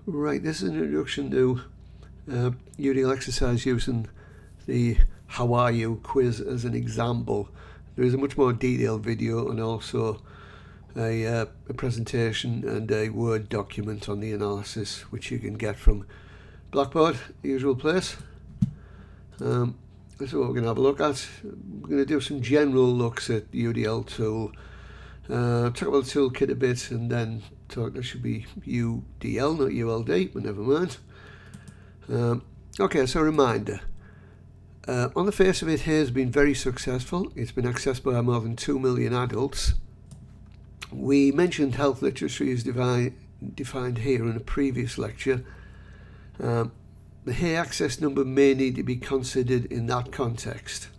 Right, this is an introduction to UDL exercise using the How Are You quiz as an example. There is a much more detailed video and also a presentation and a Word document on the analysis, which you can get from Blackboard, the usual place. That's what we're going to have a look at. We're going to do some general looks at the UDL tool, talk about the toolkit a bit, and then talk, that should be UDL, not ULD, but never mind. Okay, so a reminder. On the face of it, here has been very successful. It's been accessed by more than 2 million adults. We mentioned health literacy is defined here in a previous lecture. The here access number may need to be considered in that context.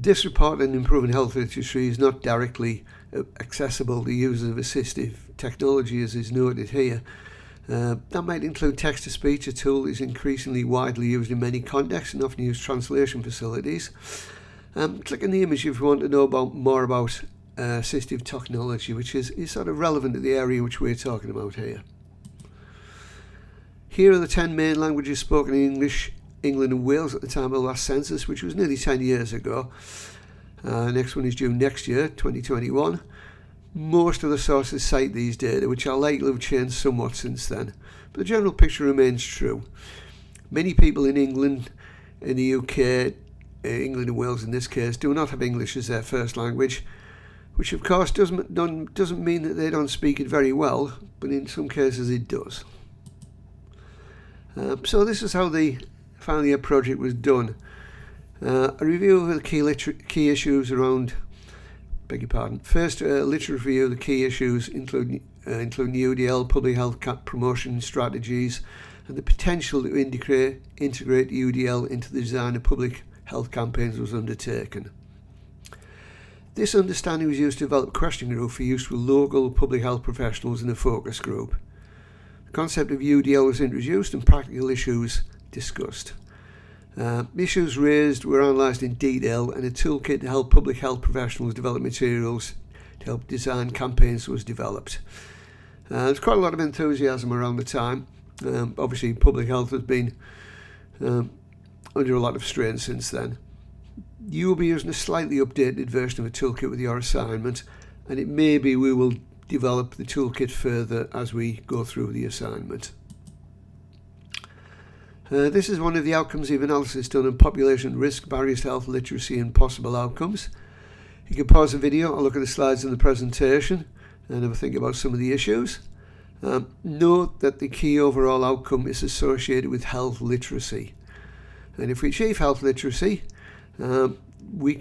This report on improving health literacy is not directly accessible to users of assistive technology, as is noted here. That might include text-to-speech. A tool is increasingly widely used in many contexts and often used translation facilities. Click on the image if you want to know more about assistive technology, which is sort of relevant to the area which we're talking about here. Here are the 10 main languages spoken in English, England and Wales at the time of the last census, which was nearly 10 years ago. Next one is due next year, 2021. Most of the sources cite these data, which are likely to have changed somewhat since then, but the general picture remains true. Many people in England, in the UK, England and Wales in this case, do not have English as their first language, which of course doesn't mean that they don't speak it very well, but in some cases it does. So this is how the final year project was done. A review of the key issues around, beg your pardon. First, a literature review of the key issues including UDL, public health promotion strategies, and the potential to integrate UDL into the design of public health campaigns was undertaken. This understanding was used to develop a question group for use with local public health professionals in a focus group. The concept of UDL was introduced and practical issues discussed. Issues raised were analysed in detail, and a toolkit to help public health professionals develop materials to help design campaigns was developed. There's quite a lot of enthusiasm around the time. Obviously, public health has been under a lot of strain since then. You will be using a slightly updated version of a toolkit with your assignment, and it may be we will develop the toolkit further as we go through the assignment. This is one of the outcomes of analysis done on population risk, barriers to health literacy and possible outcomes. You can pause the video or look at the slides in the presentation and have a think about some of the issues. Note that the key overall outcome is associated with health literacy. And if we achieve health literacy, we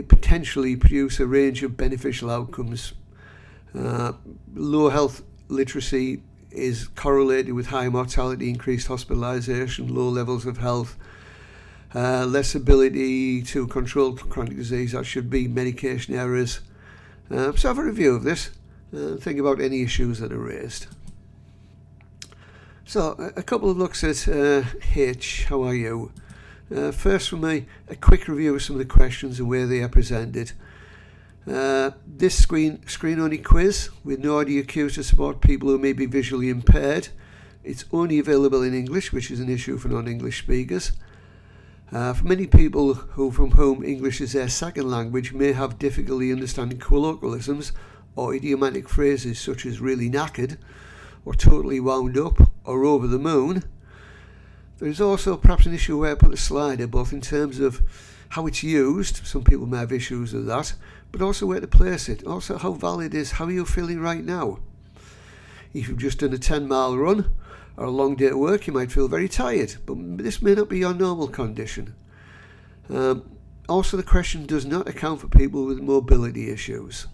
potentially produce a range of beneficial outcomes. Low health literacy is correlated with high mortality, increased hospitalisation, low levels of health, less ability to control chronic disease. That should be medication errors. So have a review of this and think about any issues that are raised. So a couple of looks at H, how are you? First from a quick review of some of the questions and where they are presented. This screen-only quiz with no audio cues to support people who may be visually impaired. It's only available in English, which is an issue for non-English speakers. For many people from whom English is their second language may have difficulty understanding colloquialisms or idiomatic phrases such as really knackered or totally wound up or over the moon. There is also perhaps an issue where I put the slider, both in terms of how it's used, some people may have issues with that, but also where to place it. Also how valid is, how are you feeling right now? If you've just done a 10-mile run or a long day at work, you might feel very tired, but this may not be your normal condition. Also, the question does not account for people with mobility issues.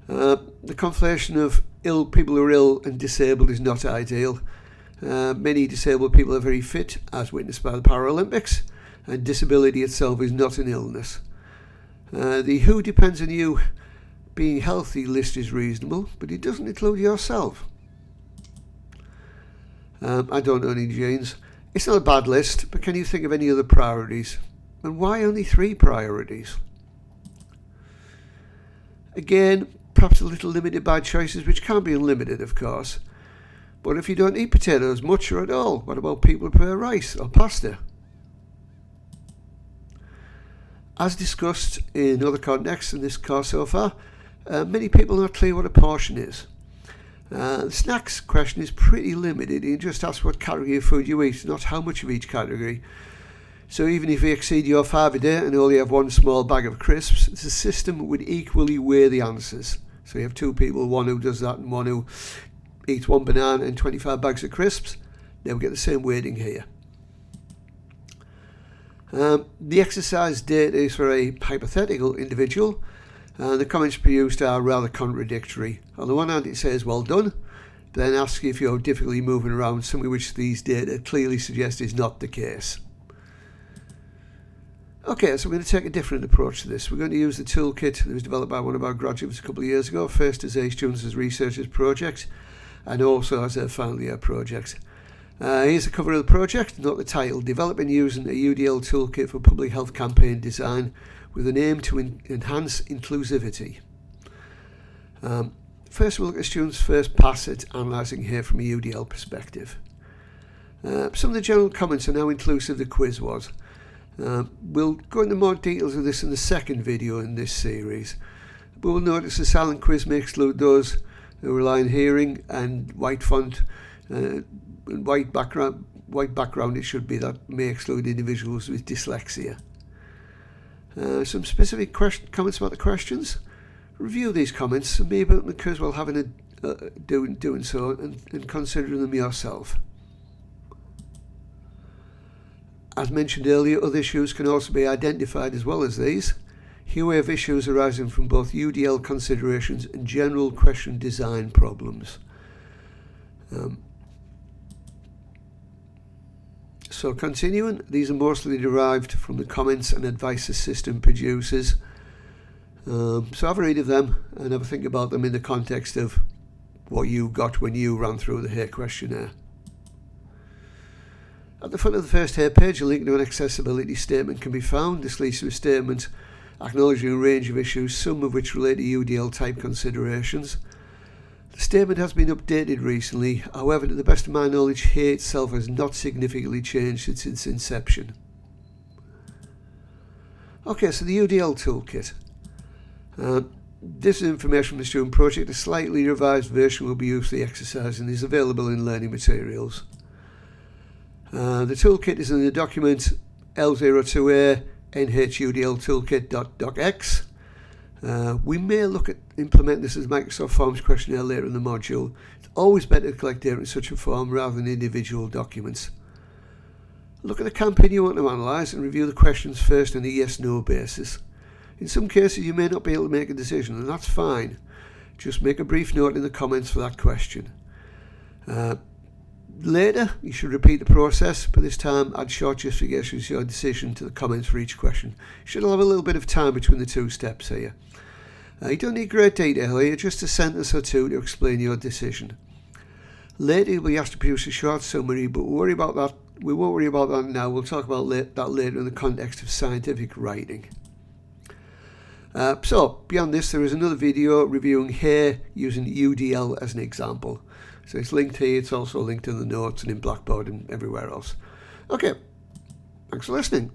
The conflation of people who are ill and disabled is not ideal. Many disabled people are very fit, as witnessed by the Paralympics, and disability itself is not an illness. The who depends on you being healthy list is reasonable, but it doesn't include yourself. I don't own any genes. It's not a bad list, but can you think of any other priorities? And why only 3 priorities? Again, perhaps a little limited by choices, which can be unlimited, of course. But if you don't eat potatoes much or at all, what about people who prefer rice or pasta? As discussed in other contexts in this course so far, many people are not clear what a portion is. The snacks question is pretty limited. You just ask what category of food you eat, not how much of each category. So even if you exceed your 5 a day and only have one small bag of crisps, the system would equally weigh the answers. So you have two people, one who does that and one who eats 1 banana and 25 bags of crisps. They will get the same weighting here. The exercise data is for a hypothetical individual. The comments produced are rather contradictory. On the one hand, it says well done, but then asks you if you're difficulty moving around, something which these data clearly suggest is not the case. Okay, so we're going to take a different approach to this. We're going to use the toolkit that was developed by one of our graduates a couple of years ago, first as a students as researchers project and also as a final year project. Here's the cover of the project, note the title, Developing Using a UDL Toolkit for Public Health Campaign Design with an aim to enhance inclusivity. First we'll look at students' first pass at analysing here from a UDL perspective. Some of the general comments on how inclusive the quiz was. We'll go into more details of this in the second video in this series, but we'll notice the silent quiz may exclude those who rely on hearing and white font and white background it should be, that may exclude individuals with dyslexia. Some specific comments about the questions. Review these comments and maybe it occurs while having doing so and considering them yourself. As mentioned earlier, other issues can also be identified as well as these. Here we have issues arising from both UDL considerations and general question design problems. So continuing, these are mostly derived from the comments and advice the system produces. So have a read of them and have a think about them in the context of what you got when you ran through the HARE questionnaire. At the front of the first HARE page, a link to an accessibility statement can be found. This leads to a statement acknowledging a range of issues, some of which relate to UDL type considerations. The statement has been updated recently, however, to the best of my knowledge, HARE itself has not significantly changed since its inception. Okay, so the UDL toolkit. This is information from the student project. A slightly revised version will be used for the exercise and is available in learning materials. The toolkit is in the document L02a NH UDL toolkit.docx. We may look at implementing this as Microsoft Forms questionnaire later in the module. It's always better to collect data in such a form rather than individual documents. Look at the campaign you want to analyse and review the questions first on a yes-no basis. In some cases you may not be able to make a decision, and that's fine. Just make a brief note in the comments for that question. Later, you should repeat the process, but this time add short justifications to your decision to the comments for each question. You should have a little bit of time between the two steps here. You don't need great detail here, just a sentence or two to explain your decision. Later, you'll be asked to produce a short summary, but we won't worry about that now. We'll talk about that later in the context of scientific writing. So, beyond this, there is another video reviewing HARE using UDL as an example. So it's linked here, it's also linked in the notes and in Blackboard and everywhere else. Okay, thanks for listening.